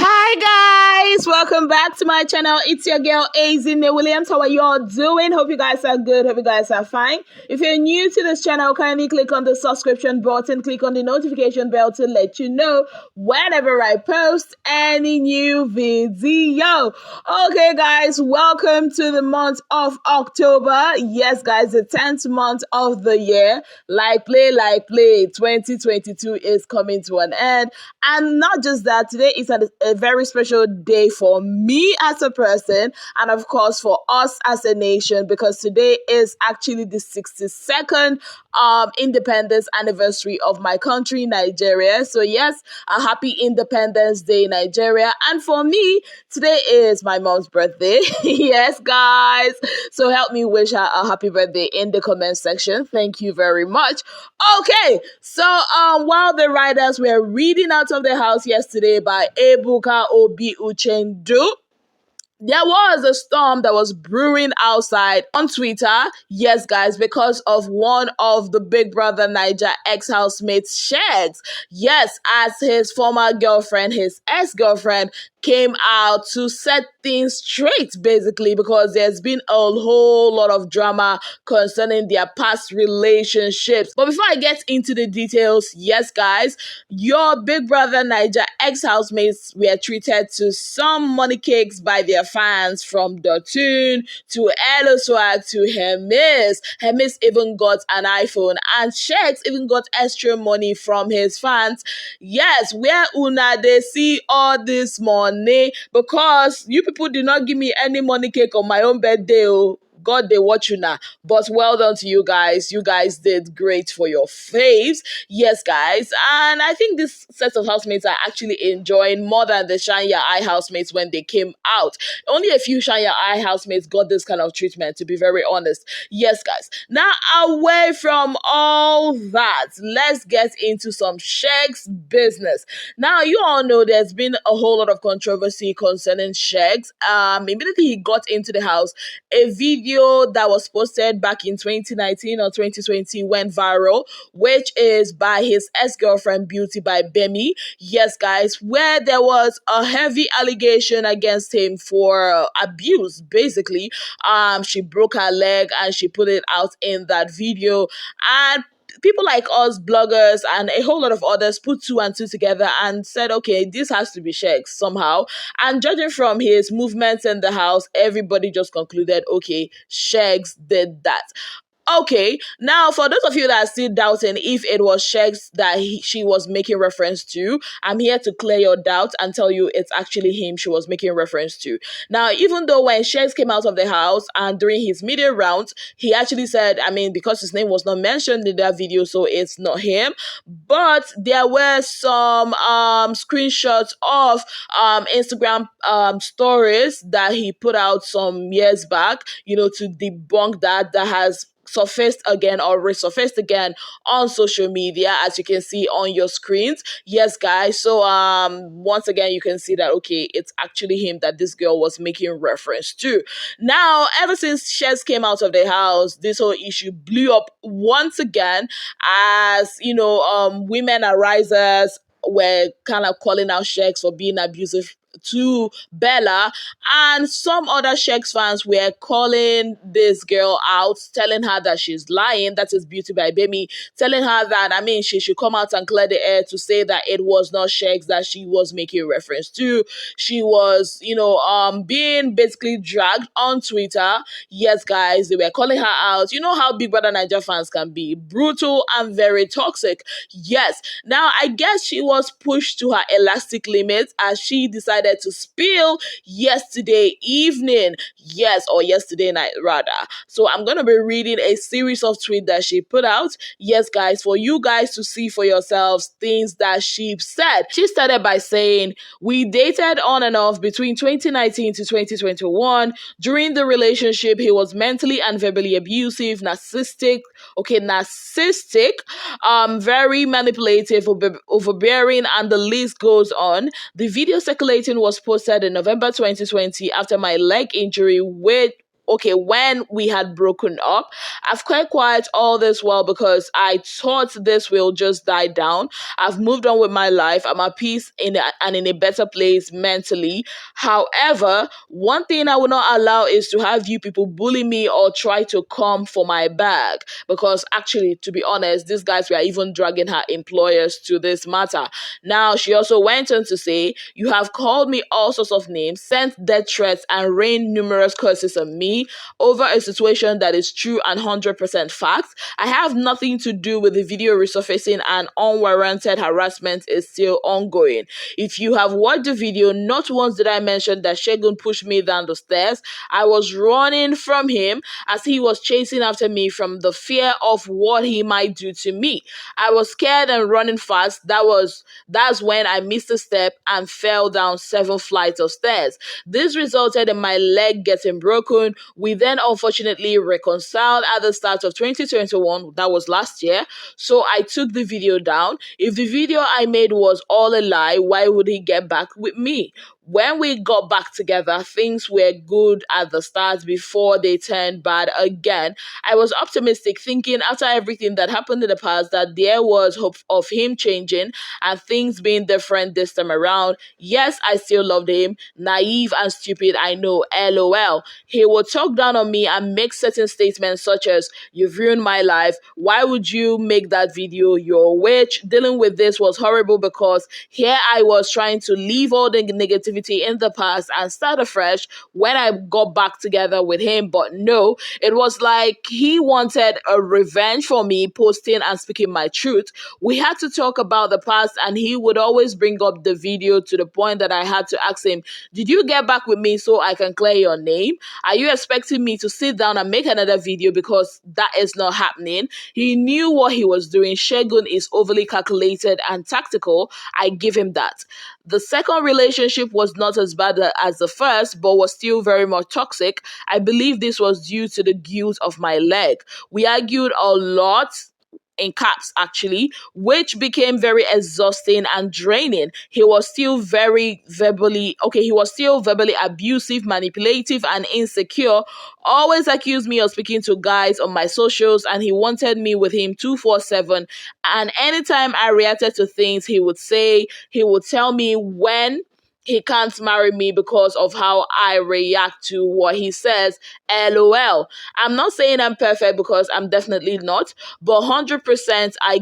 Hi guys, welcome back to my channel. It's your girl Azine Williams. How are you all doing? Hope you guys are good. Hope you guys are fine. If you're new to this channel, kindly click on the subscription button, click on the notification bell to let you know whenever I post any new video. Okay guys, welcome to the month of October. Yes guys, the 10th month of the year. Like play 2022 is coming to an end. And not just that, today is a very special day for me as a person and of course for us as a nation, because today is actually the 62nd independence anniversary of my country, Nigeria. So yes, a happy Independence Day, Nigeria. And for me, today is my mom's birthday. Yes, guys. So help me wish her a happy birthday in the comment section. Thank you very much. Okay, so while the riders were reading out of the house yesterday by Ebuka Obi Uchendu, there was a storm that was brewing outside on Twitter. Yes, guys, because of one of the Big Brother Naija ex-housemates, Sheggz. Yes, as his former girlfriend, his ex-girlfriend, came out to set things straight, basically, because there's been a whole lot of drama concerning their past relationships. But before I get into the details, yes, guys, your Big Brother Naija ex-housemates were treated to some money cakes by their fans, from Dotun to Elo Swag to Hermes. Hermes even got an iPhone, and Sheggz even got extra money from his fans. Yes, where una they see all this money, because you people did not give me any money cake on my own birthday. Oh. God, they watch you now. But well done to you guys. You guys did great for your faves. Yes, guys. And I think this set of housemates are actually enjoying more than the Shine Your Eye housemates when they came out. Only a few Shine Your Eye housemates got this kind of treatment, to be very honest. Yes, guys. Now, away from all that, let's get into some Sheggz business. Now, you all know there's been a whole lot of controversy concerning Sheggz. Immediately he got into the house, a video that was posted back in 2019 or 2020 went viral, which is by his ex-girlfriend Beauty by Bemi. Yes, guys, where there was a heavy allegation against him for abuse, basically. She broke her leg and she put it out in that video, and people like us, bloggers, and a whole lot of others put two and two together and said, okay, this has to be Sheggz somehow. And judging from his movements in the house, everybody just concluded, okay, Sheggz did that. Okay, now for those of you that are still doubting if it was Sheggz that she was making reference to, I'm here to clear your doubt and tell you it's actually him she was making reference to. Now, even though when Sheggz came out of the house and during his media rounds, he actually said, because his name was not mentioned in that video, so it's not him. But there were some screenshots of Instagram stories that he put out some years back, to debunk that has surfaced again or resurfaced again on social media, as you can see on your screens. Yes, guys. So once again, you can see that, okay, it's actually him that this girl was making reference to. Now, ever since Sheggz came out of the house, this whole issue blew up once again, as women arisers were kind of calling out Sheggz for being abusive to Bella, and some other Sheggz fans were calling this girl out, telling her that she's lying. That is Beauty by Bemi, telling her that, she should come out and clear the air to say that it was not Sheggz that she was making reference to. She was, being basically dragged on Twitter. Yes, guys, they were calling her out. You know how Big Brother Naija fans can be brutal and very toxic. Yes. Now, I guess she was pushed to her elastic limit as she decided to spill yesterday evening. Yes, or yesterday night rather. So I'm going to be reading a series of tweets that she put out. Yes, guys, for you guys to see for yourselves things that she said. She started by saying, "We dated on and off between 2019 to 2021. During the relationship, he was mentally and verbally abusive, narcissistic, very manipulative, overbearing, and the list goes on. The video circulating was posted in November 2020 after my leg injury, okay, when we had broken up. I've kept quiet all this while because I thought this will just die down. I've moved on with my life. I'm at peace and in a better place mentally. However, one thing I will not allow is to have you people bully me or try to come for my bag. Because actually, to be honest, these guys were even dragging her employers to this matter. Now, she also went on to say, you have called me all sorts of names, sent death threats, and rained numerous curses on me over a situation that is true and 100% fact. I have nothing to do with the video resurfacing, and unwarranted harassment is still ongoing. If you have watched the video, not once did I mention that Sheggz pushed me down the stairs. I was running from him as he was chasing after me from the fear of what he might do to me. I was scared and running fast. That's when I missed a step and fell down 7 flights of stairs. This resulted in my leg getting broken. We then unfortunately reconciled at the start of 2021. That was last year. So I took the video down. If the video I made was all a lie, why would he get back with me? When we got back together, things were good at the start before they turned bad again. I was optimistic, thinking after everything that happened in the past that there was hope of him changing and things being different this time around. Yes, I still loved him. Naive and stupid, I know, LOL. He would talk down on me and make certain statements such as, you've ruined my life. Why would you make that video? You're a witch. Dealing with this was horrible because here I was trying to leave all the negativity in the past and start afresh when I got back together with him. But no, it was like he wanted a revenge for me posting and speaking my truth. We had to talk about the past, and he would always bring up the video to the point that I had to ask him, did you get back with me so I can clear your name? Are you expecting me to sit down and make another video? Because that is not happening. He knew what he was doing. Sheggz is overly calculated and tactical. I give him that. The second relationship was not as bad as the first, but was still very much toxic. I believe this was due to the guilt of my leg. We argued a lot, in caps actually, which became very exhausting and draining. He was still verbally abusive, manipulative, and insecure. Always accused me of speaking to guys on my socials, and he wanted me with him 247. And anytime I reacted to things he would tell me when he can't marry me because of how I react to what he says. LOL. I'm not saying I'm perfect because I'm definitely not, but 100% I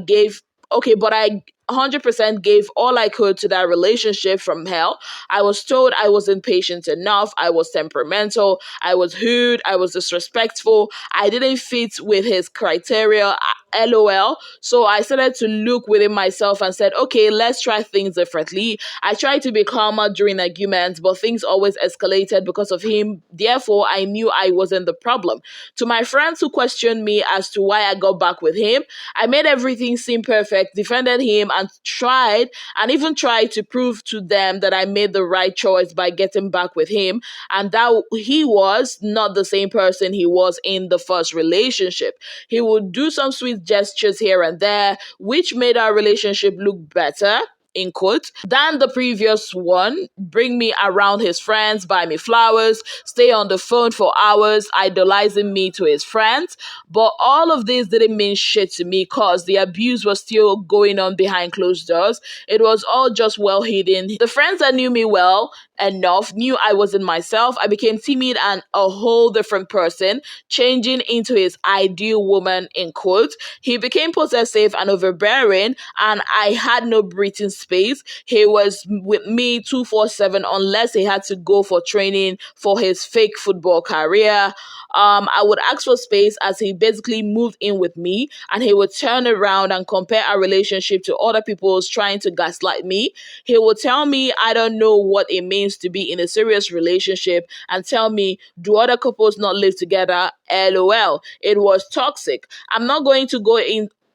100% gave all I could to that relationship from hell. I was told I wasn't patient enough. I was temperamental. I was rude. I was disrespectful. I didn't fit with his criteria. LOL. So I started to look within myself and said, okay, let's try things differently. I tried to be calmer during arguments, but things always escalated because of him. Therefore, I knew I wasn't the problem. To my friends who questioned me as to why I got back with him, I made everything seem perfect, defended him, and even tried to prove to them that I made the right choice by getting back with him, and that he was not the same person he was in the first relationship. He would do some sweet gestures here and there, which made our relationship look better, in quotes, than the previous one. Bring me around his friends, buy me flowers, stay on the phone for hours, idolizing me to his friends. But all of this didn't mean shit to me because the abuse was still going on behind closed doors. It was all just well hidden. The friends that knew me well enough knew I wasn't myself. I became timid and a whole different person, changing into his ideal woman, in quotes. He became possessive and overbearing, and I had no breathing space. He was with me 247 unless he had to go for training for his fake football career. I would ask for space as he basically moved in with me, and he would turn around and compare our relationship to other people's, trying to gaslight me. He would tell me I don't know what it means to be in a serious relationship and tell me, do other couples not live together? LOL. It was toxic. I'm not going to go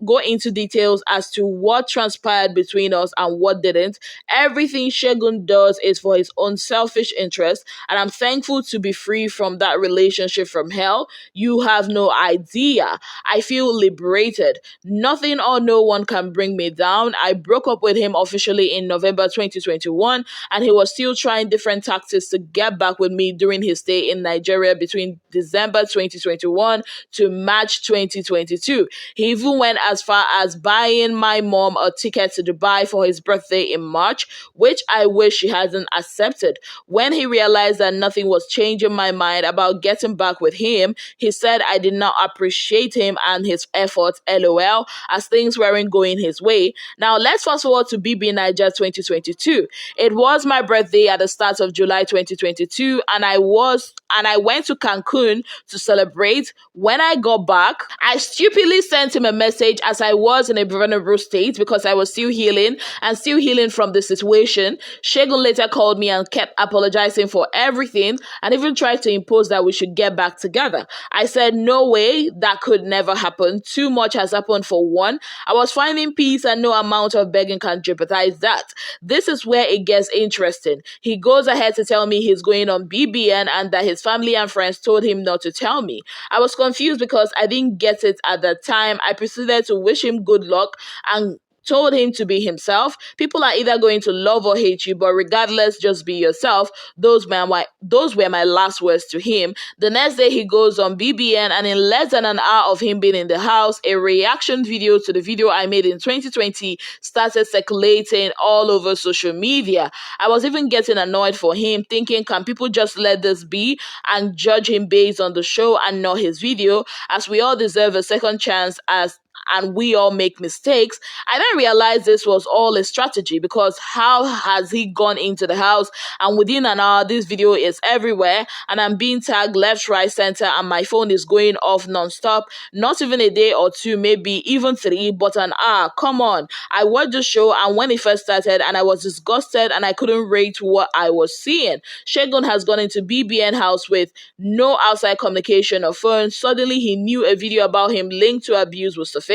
go into details as to what transpired between us and what didn't. Everything Shegun does is for his own selfish interest, and I'm thankful to be free from that relationship from hell. You have no idea. I feel liberated. Nothing or no one can bring me down. I broke up with him officially in November 2021, and he was still trying different tactics to get back with me during his stay in Nigeria between December 2021 to March 2022. He even went as far as buying my mom a ticket to Dubai for his birthday in March, which I wish she hadn't accepted. When he realized that nothing was changing my mind about getting back with him, he said I did not appreciate him and his efforts, lol, as things weren't going his way. Now let's fast forward to BBNaija 2022. It was my birthday at the start of July 2022, and I went to Cancun to celebrate. When I got back, I stupidly sent him a message as I was in a vulnerable state because I was still healing from the situation. Shegun later called me and kept apologizing for everything and even tried to impose that we should get back together. I said, no way, that could never happen. Too much has happened for one. I was finding peace and no amount of begging can jeopardize that. This is where it gets interesting. He goes ahead to tell me he's going on BBN and that his family and friends told him not to tell me. I was confused because I didn't get it at the time. I proceeded to wish him good luck and told him to be himself. People are either going to love or hate you, but regardless, just be yourself. Those were my last words to him. The next day he goes on BBN, and in less than an hour of him being in the house, a reaction video to the video I made in 2020 started circulating all over social media. I was even getting annoyed for him, thinking, can people just let this be and judge him based on the show and not his video, as we all deserve a second chance and we all make mistakes. I then realized this was all a strategy, because how has he gone into the house and within an hour this video is everywhere and I'm being tagged left, right, center, and my phone is going off non-stop. Not even a day or two, maybe even 3, but an hour. Come on. I watched the show and when it first started and I was disgusted and I couldn't rate what I was seeing. Shegun has gone into BBN house with no outside communication or phone. Suddenly he knew a video about him linked to abuse was surfaced.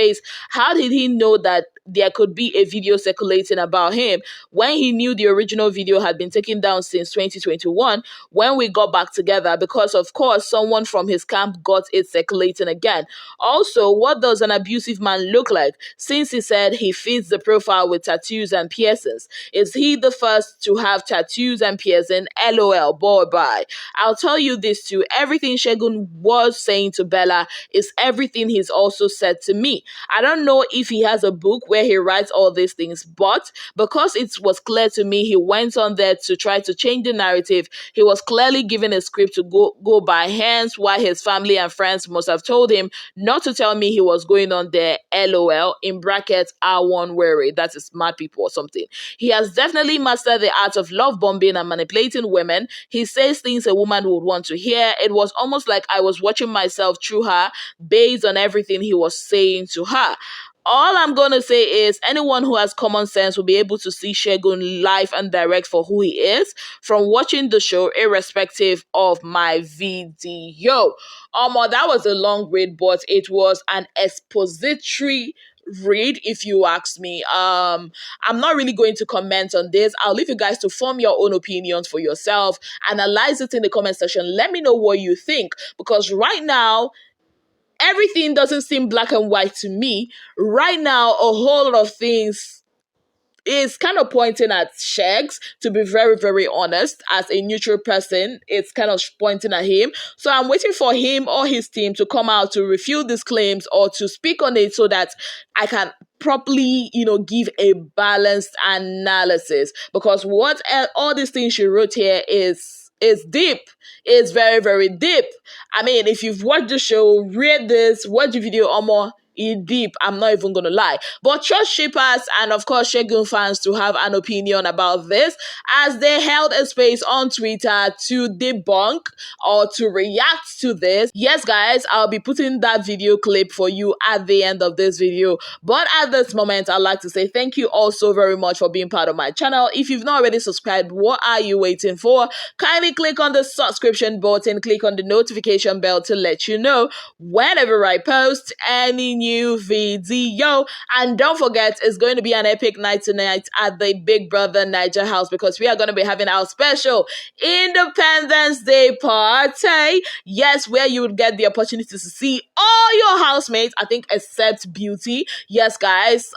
How did he know that there could be a video circulating about him when he knew the original video had been taken down since 2021 when we got back together? Because of course someone from his camp got it circulating again. Also, what does an abusive man look like, since he said he fits the profile with tattoos and piercings? Is he the first to have tattoos and piercing? LOL, boy, bye. I'll tell you this too, everything Shegun was saying to Bella is everything he's also said to me. I don't know if he has a book where he writes all these things, but because it was clear to me he went on there to try to change the narrative, he was clearly given a script to go by, hence why his family and friends must have told him not to tell me he was going on there, LOL, in brackets, I won't worry, that is smart people or something. He has definitely mastered the art of love bombing and manipulating women. He says things a woman would want to hear. It was almost like I was watching myself through her based on everything he was saying to her. All I'm going to say is anyone who has common sense will be able to see Shegun live and direct for who he is from watching the show, irrespective of my video. That was a long read, but it was an expository read, if you ask me. I'm not really going to comment on this. I'll leave you guys to form your own opinions for yourself. Analyze it in the comment section. Let me know what you think, because right now, everything doesn't seem black and white to me. Right now, a whole lot of things is kind of pointing at Sheggz, to be very, very honest. As a neutral person, it's kind of pointing at him. So I'm waiting for him or his team to come out to refute these claims or to speak on it so that I can properly, give a balanced analysis. Because what all these things she wrote here is deep. It's very, very deep. I mean, if you've watched the show, read this, watch the video, it's deep. I'm not even going to lie. But trust shippers and, of course, Shegun fans to have an opinion about this, as they held a space on Twitter to debunk or to react to this. Yes, guys, I'll be putting that video clip for you at the end of this video. But at this moment, I'd like to say thank you all so very much for being part of my channel. If you've not already subscribed, what are you waiting for? Kindly click on the subscription button, click on the notification bell to let you know whenever I post any new new video. And don't forget, it's going to be an epic night tonight at the Big Brother Naija house, because we are going to be having our special Independence Day party. Yes, where you would get the opportunity to see all your housemates, I think, except Beauty. Yes, guys.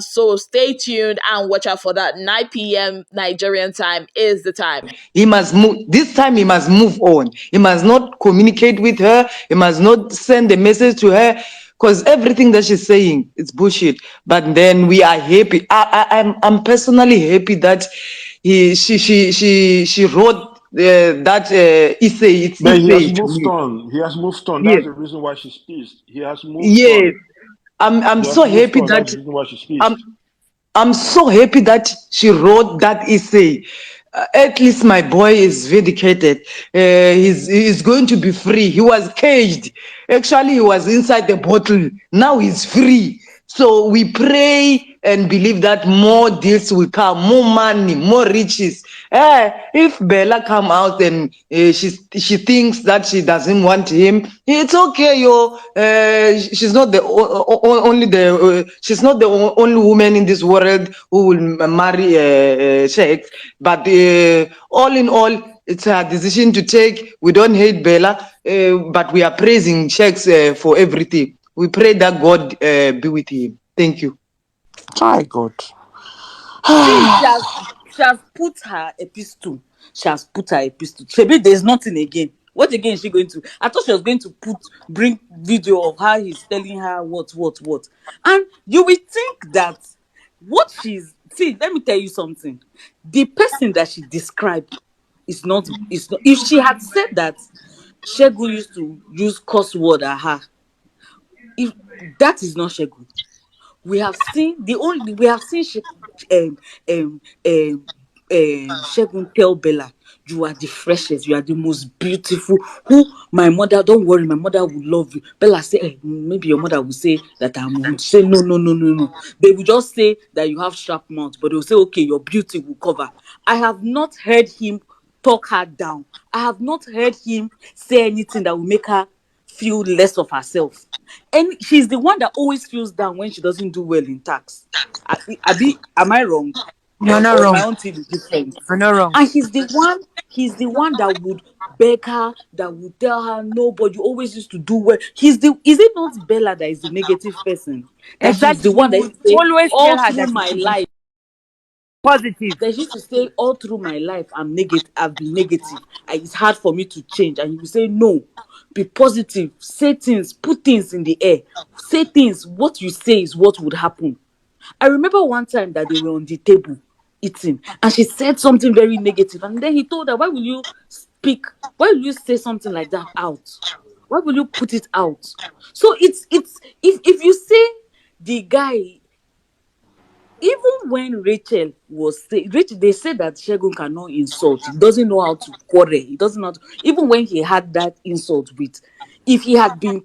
So stay tuned and watch out for that. 9 p.m. Nigerian time is the time. He must move. This time he must move on. He must not communicate with her. He must not send a message to her, because everything that she's saying is bullshit. But then we are happy. I'm personally happy that she wrote that essay. It's But he has essay to moved me. on. He has moved on. Yes, That's the reason why she's pissed. He has moved yes. on. I'm He so has moved happy on. that That's the reason why she's I'm pissed. I'm so happy that she wrote that essay. At least my boy is vindicated. He's going to be free. He was caged. Actually, he was inside the bottle. Now he's free. So we pray and believe that more deals will come, more money, more riches. If Bella come out and she thinks that she doesn't want him, it's okay, yo. She's not the only she's not the only woman in this world who will marry Sheggz. But all in all, it's her decision to take. We don't hate Bella, but we are praising Sheggz for everything. We pray that God be with him. Thank you. My God. See, she has put her epistle. She has put her epistle. Maybe there's nothing again. What again is she going to? I thought she was going to bring video of how he's telling her what. And you will think that what she's see, let me tell you something. The person that she described is not if she had said that Shegun used to use curse word at her, if that is not Shegun. We have seen um um Shegun tell Bella, you are the freshest, you are the most beautiful. Who my mother, don't worry, my mother will love you. Bella say, maybe your mother will say that I'm rude. Say no. They will just say that you have sharp mouth, but they will say, okay, your beauty will cover. I have not heard him talk her down. I have not heard him say anything that will make her feel less of herself. And she's the one that always feels down when she doesn't do well in tax. Am I wrong? You're not Or wrong. my own thing is different. You're not wrong. And he's the one that would beg her, that would tell her, no, but you always used to do well. Is it not Bella that is the negative person? That she's Exactly. the He one that would used to say always all tell her through that she my should be life. positive. That she used to say all through my life I'm negative, I've been negative. It's hard for me to change. And you will say, no, be positive, say things, put things in the air, say things. What you say is what would happen. I remember one time that they were on the table eating, and she said something very negative, and then he told her, why will you speak, why will you say something like that out, why will you put it out? So it's if you say the guy, even when Rachel was Rachel, they said that Shegun cannot insult. He doesn't know how to quarrel. He doesn't know how to, even when he had that insult with, if he had been